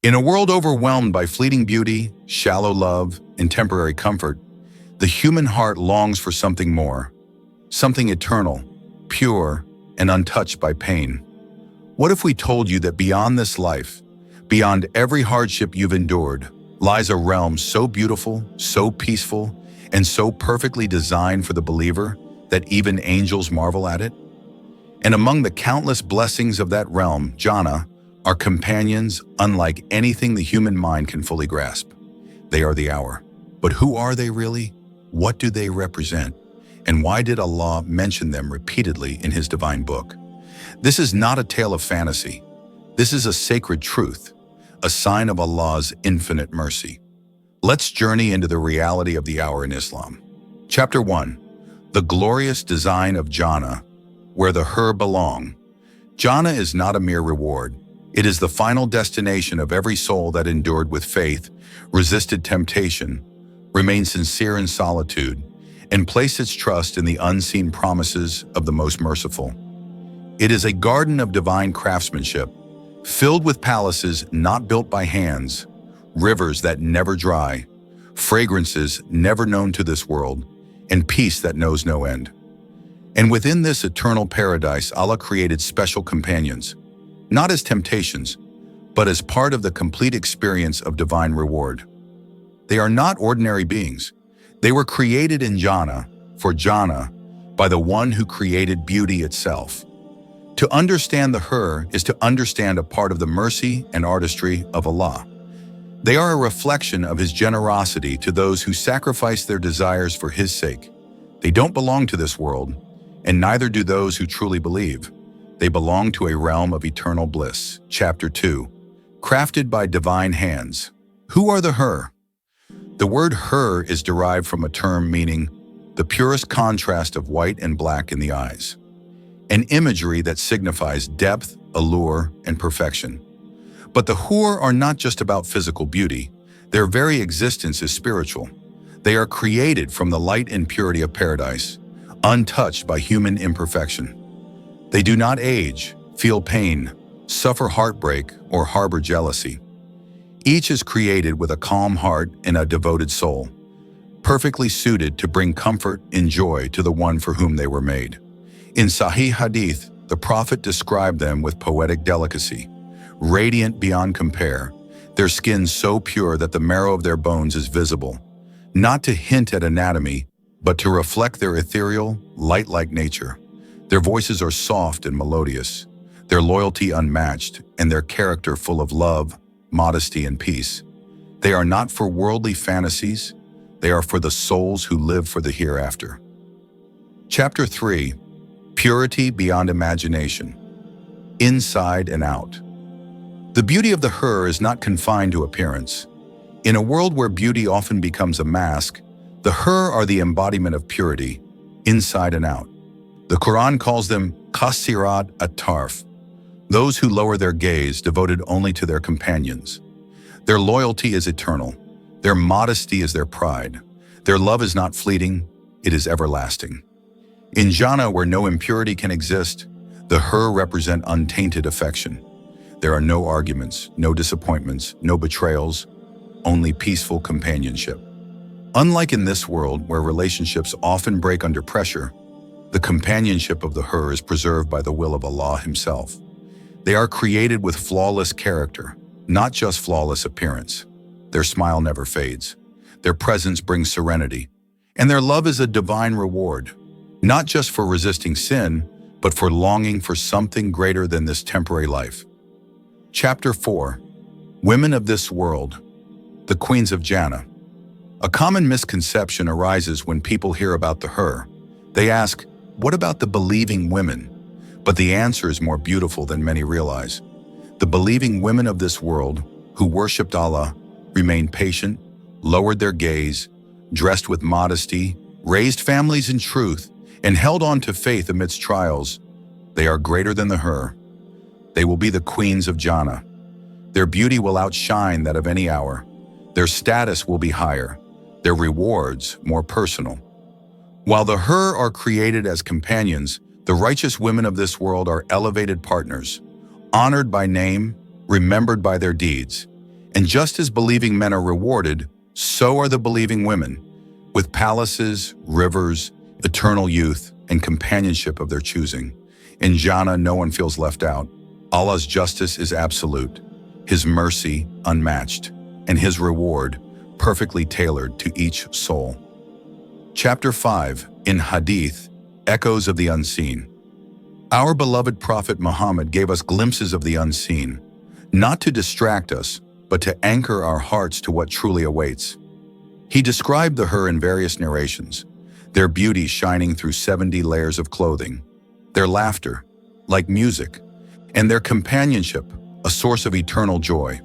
In a world overwhelmed by fleeting beauty, shallow love, and temporary comfort, the human heart longs for something more, something eternal, pure, and untouched by pain. What if we told you that beyond this life, beyond every hardship you've endured, lies a realm so beautiful, so peaceful, and so perfectly designed for the believer that even angels marvel at it? And among the countless blessings of that realm, Jannah, are companions unlike anything the human mind can fully grasp. They are the hour. But who are they really? What do they represent? And why did Allah mention them repeatedly in His divine book? This is not a tale of fantasy. This is a sacred truth, a sign of Allah's infinite mercy. Let's journey into the reality of the hour in Islam. Chapter 1. The glorious design of Jannah, where the Hur belong. Jannah is not a mere reward. It is the final destination of every soul that endured with faith, resisted temptation, remained sincere in solitude, and placed its trust in the unseen promises of the Most Merciful. It is a garden of divine craftsmanship, filled with palaces not built by hands, rivers that never dry, fragrances never known to this world, and peace that knows no end. And within this eternal paradise, Allah created special companions, not as temptations, but as part of the complete experience of divine reward. They are not ordinary beings. They were created in Jannah, for Jannah, by the one who created beauty itself. To understand the Hur is to understand a part of the mercy and artistry of Allah. They are a reflection of His generosity to those who sacrifice their desires for His sake. They don't belong to this world, and neither do those who truly believe. They belong to a realm of eternal bliss. Chapter 2. Crafted by divine hands. Who are the Hur? The word Hur is derived from a term meaning the purest contrast of white and black in the eyes, an imagery that signifies depth, allure, and perfection. But the Hur are not just about physical beauty. Their very existence is spiritual. They are created from the light and purity of paradise, untouched by human imperfection. They do not age, feel pain, suffer heartbreak, or harbor jealousy. Each is created with a calm heart and a devoted soul, perfectly suited to bring comfort and joy to the one for whom they were made. In Sahih Hadith, the Prophet described them with poetic delicacy, radiant beyond compare, their skin so pure that the marrow of their bones is visible, not to hint at anatomy, but to reflect their ethereal, light-like nature. Their voices are soft and melodious, their loyalty unmatched, and their character full of love, modesty, and peace. They are not for worldly fantasies, they are for the souls who live for the hereafter. Chapter 3. Purity beyond imagination. Inside and out. The beauty of the Hur is not confined to appearance. In a world where beauty often becomes a mask, the Hur are the embodiment of purity, inside and out. The Quran calls them Qasirat at-Tarf, those who lower their gaze, devoted only to their companions. Their loyalty is eternal. Their modesty is their pride. Their love is not fleeting, it is everlasting. In Jannah, where no impurity can exist, the Hur represent untainted affection. There are no arguments, no disappointments, no betrayals, only peaceful companionship. Unlike in this world, where relationships often break under pressure, the companionship of the Hur is preserved by the will of Allah Himself. They are created with flawless character, not just flawless appearance. Their smile never fades. Their presence brings serenity. And their love is a divine reward, not just for resisting sin, but for longing for something greater than this temporary life. Chapter 4. Women of this world. The Queens of Jannah. A common misconception arises when people hear about the Hur. They ask, what about the believing women? But the answer is more beautiful than many realize. The believing women of this world, who worshipped Allah, remained patient, lowered their gaze, dressed with modesty, raised families in truth, and held on to faith amidst trials. They are greater than the Hur. They will be the queens of Jannah. Their beauty will outshine that of any hour. Their status will be higher, their rewards more personal. While the Hur are created as companions, the righteous women of this world are elevated partners, honored by name, remembered by their deeds. And just as believing men are rewarded, so are the believing women, with palaces, rivers, eternal youth, and companionship of their choosing. In Jannah, no one feels left out. Allah's justice is absolute, His mercy unmatched, and His reward perfectly tailored to each soul. Chapter 5, in Hadith, Echoes of the Unseen. Our beloved Prophet Muhammad gave us glimpses of the unseen, not to distract us, but to anchor our hearts to what truly awaits. He described the Hur in various narrations, their beauty shining through 70 layers of clothing, their laughter, like music, and their companionship, a source of eternal joy.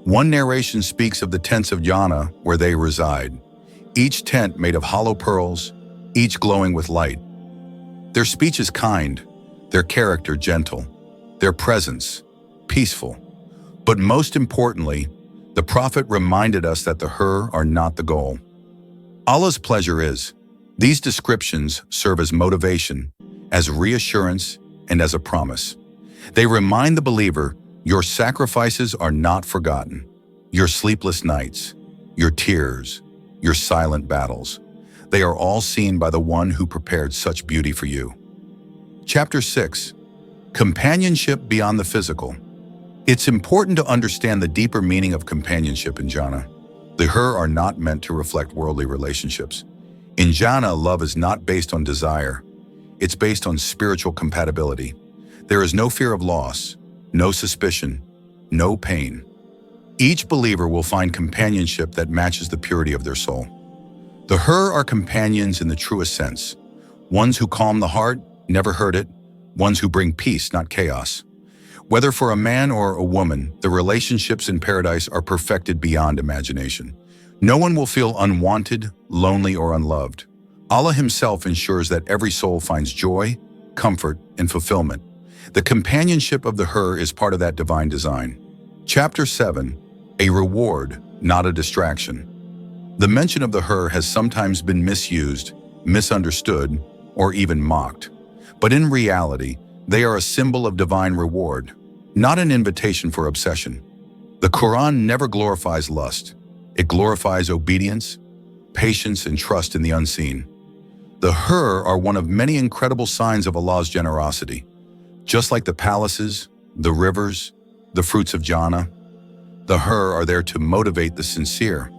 One narration speaks of the tents of Jannah where they reside, each tent made of hollow pearls, each glowing with light. Their speech is kind, their character gentle, their presence peaceful. But most importantly, the Prophet reminded us that the Hur are not the goal. Allah's pleasure is. These descriptions serve as motivation, as reassurance, and as a promise. They remind the believer, your sacrifices are not forgotten. Your sleepless nights, your tears, your silent battles, they are all seen by the one who prepared such beauty for you. Chapter 6, Companionship Beyond the Physical. It's important to understand the deeper meaning of companionship in Jannah. The Hur are not meant to reflect worldly relationships. In Jannah, love is not based on desire. It's based on spiritual compatibility. There is no fear of loss, no suspicion, no pain. Each believer will find companionship that matches the purity of their soul. The Hur are companions in the truest sense, ones who calm the heart, never hurt it, ones who bring peace, not chaos. Whether for a man or a woman, the relationships in paradise are perfected beyond imagination. No one will feel unwanted, lonely, or unloved. Allah Himself ensures that every soul finds joy, comfort, and fulfillment. The companionship of the Hur is part of that divine design. Chapter 7, A Reward, Not a Distraction. The mention of the Hur has sometimes been misused, misunderstood, or even mocked. But in reality, they are a symbol of divine reward, not an invitation for obsession. The Quran never glorifies lust. It glorifies obedience, patience, and trust in the unseen. The Hur are one of many incredible signs of Allah's generosity. Just like the palaces, the rivers, the fruits of Jannah, the Hur are there to motivate the sincere.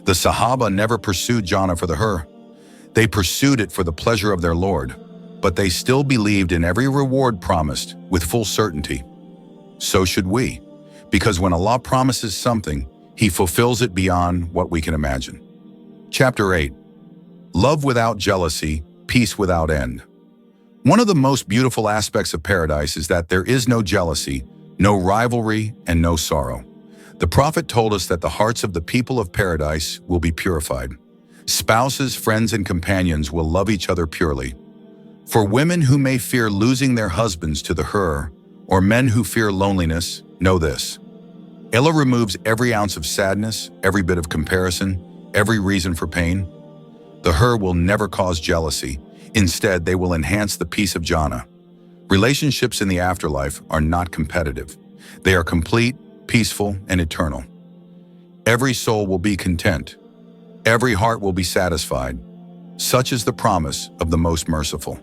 The Sahaba never pursued Jannah for the Hur. They pursued it for the pleasure of their Lord, but they still believed in every reward promised with full certainty. So should we, because when Allah promises something, He fulfills it beyond what we can imagine. Chapter 8, Love Without Jealousy, Peace Without End. One of the most beautiful aspects of paradise is that there is no jealousy, no rivalry, and no sorrow. The Prophet told us that the hearts of the people of paradise will be purified. Spouses, friends, and companions will love each other purely. For women who may fear losing their husbands to the Hur, or men who fear loneliness, know this. Allah removes every ounce of sadness, every bit of comparison, every reason for pain. The Hur will never cause jealousy. Instead, they will enhance the peace of Jannah. Relationships in the afterlife are not competitive. They are complete, peaceful, and eternal. Every soul will be content. Every heart will be satisfied. Such is the promise of the Most Merciful.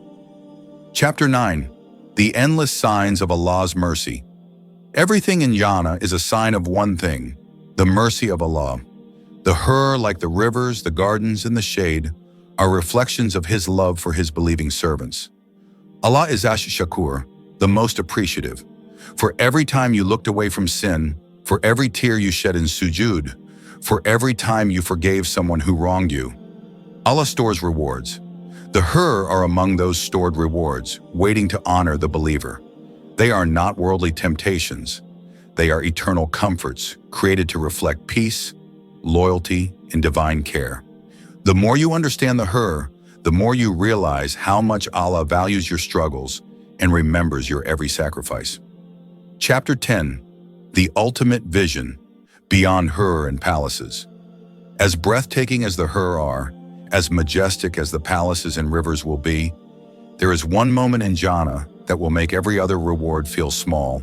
Chapter 9, The Endless Signs of Allah's Mercy. Everything in Jannah is a sign of one thing, the mercy of Allah. The Hur, like the rivers, the gardens, and the shade, are reflections of His love for His believing servants. Allah is Ash-Shakur, the most appreciative. For every time you looked away from sin, for every tear you shed in sujud, for every time you forgave someone who wronged you, Allah stores rewards. The Hur are among those stored rewards, waiting to honor the believer. They are not worldly temptations. They are eternal comforts, created to reflect peace, loyalty, and divine care. The more you understand the Hur, the more you realize how much Allah values your struggles and remembers your every sacrifice. Chapter 10, The Ultimate Vision, Beyond Hur and Palaces. As breathtaking as the Hur are, as majestic as the palaces and rivers will be, there is one moment in Jannah that will make every other reward feel small,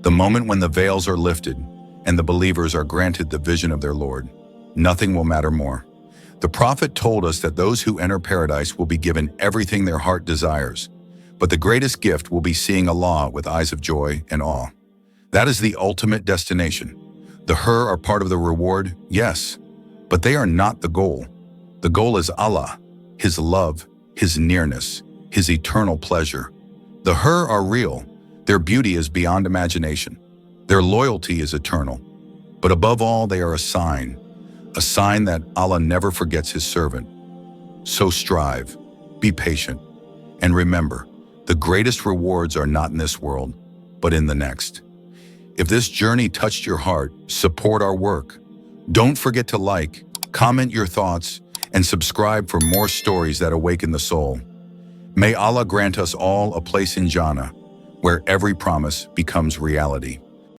the moment when the veils are lifted and the believers are granted the vision of their Lord. Nothing will matter more. The prophet told us that those who enter paradise will be given everything their heart desires, but the greatest gift will be seeing Allah with eyes of joy and awe. That is the ultimate destination. The Hur are part of the reward, yes, but they are not the goal. The goal is Allah, His love, His nearness, His eternal pleasure. The Hur are real. Their beauty is beyond imagination. Their loyalty is eternal. But above all, they are a sign that Allah never forgets His servant. So strive, be patient, and remember, the greatest rewards are not in this world, but in the next. If this journey touched your heart, support our work. Don't forget to like, comment your thoughts, and subscribe for more stories that awaken the soul. May Allah grant us all a place in Jannah, where every promise becomes reality.